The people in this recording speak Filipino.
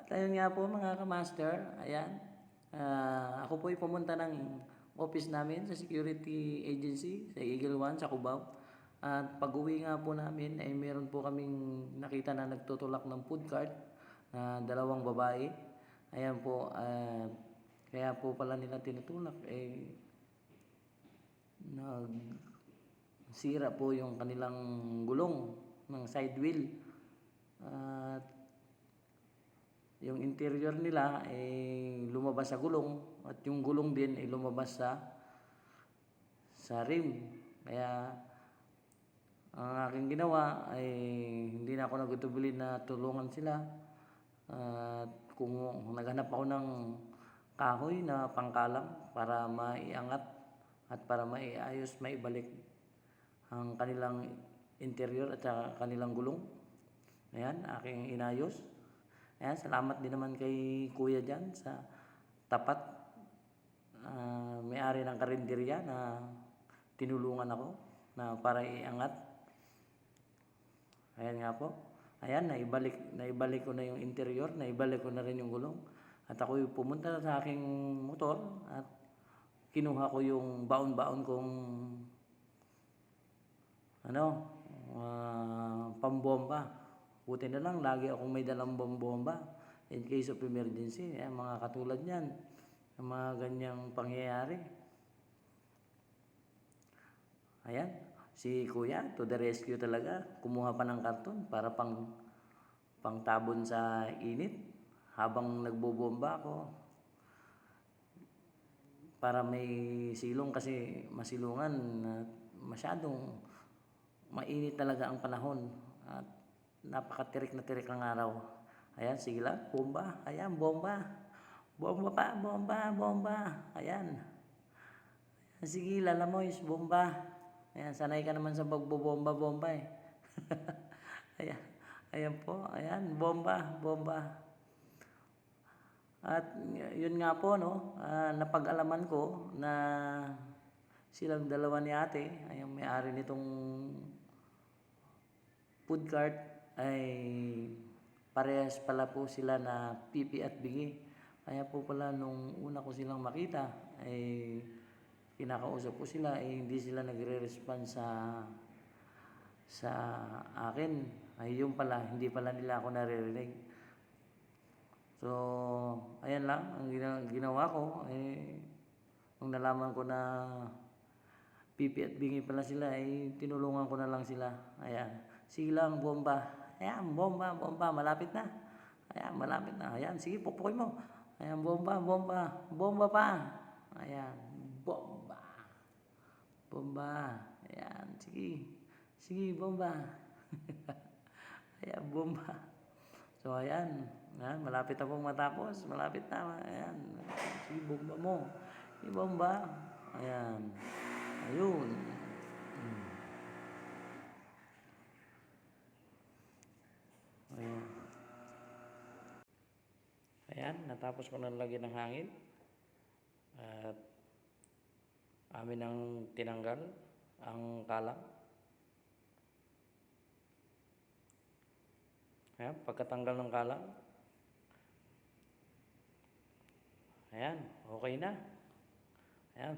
At ayun nga po mga kamaster, ayan. Ako po ay pumunta ng office namin sa security agency sa Eagle One sa Cubao. At pag-uwi nga po namin ay meron po kaming nakita na nagtutulak ng food cart na dalawang babae. Ayan po, kaya po pala nila tinutulak nagsira po yung kanilang gulong ng side wheel. At yung interior nila ay lumabas sa gulong at yung gulong din ay lumabas sa rim. Kaya ang aking ginawa ay hindi na ako nagtubili na tulungan sila. At kung naghanap ako ng kahoy na pangkalang para maiangat at para maiayos, maibalik ang kanilang interior at kanilang gulong. Ayan, aking inayos. Ayan, salamat din naman kay Kuya dyan sa tapat, may-ari ng karinderya na tinulungan ako na para iangat. Ayan nga po. Ayan, naibalik ko na yung interior, naibalik ko na rin yung gulong. At ako pumunta sa aking motor at kinuha ko yung baon-baon kong pambomba. Buti na lang, lagi akong may dalang bomba in case of emergency. Mga katulad niyan, mga ganyang pangyayari. Ayan, si Kuya, to the rescue talaga. Kumuha pa ng karton para pang tabon sa init habang nagbobomba ako. Para may silong kasi masilungan at masyadong mainit talaga ang panahon. At napakatirik na tirik ang araw. Ayan, sige lang, bomba. Ayan, bomba. Bomba pa, bomba. Ayan. Sige, lalamoys, bomba. Ayan, sanay ka naman sa pagbobomba-bomba eh. Ayan, ayan po, ayan, bomba. At yun nga po, napag-alaman ko na silang dalawa ni ate, ay ang may-ari nitong food cart, ay parehas pala po sila na pipi at bigi. Kaya po pala nung una ko silang makita ay kinakausap ko sila, hindi sila nagre-respond sa akin. Ay yung pala, hindi pala nila ako naririnig. So ayan lang ang ginawa ko. Nung nalaman ko na pipi at bingi pala sila, tinulungan ko na lang sila. Ayan, sige lang, bomba. Ayan, bomba, malapit na. Ayan, malapit na. Ayan, sige, pupukoy mo. Ayan, bomba pa. Ayan, bomba. Ayan, sige, bomba. Ayan, bomba. So ayan, malapit na pong matapos. Malapit na. Ayan, sige, bomba mo. Bomba. Ayan, ayun. Ayan, natapos ko na lagyan ng hangin. At amin ang tinanggal ang kalang. Ayan, pagkatanggal ng kalang. Ayan, okay na. Ayan.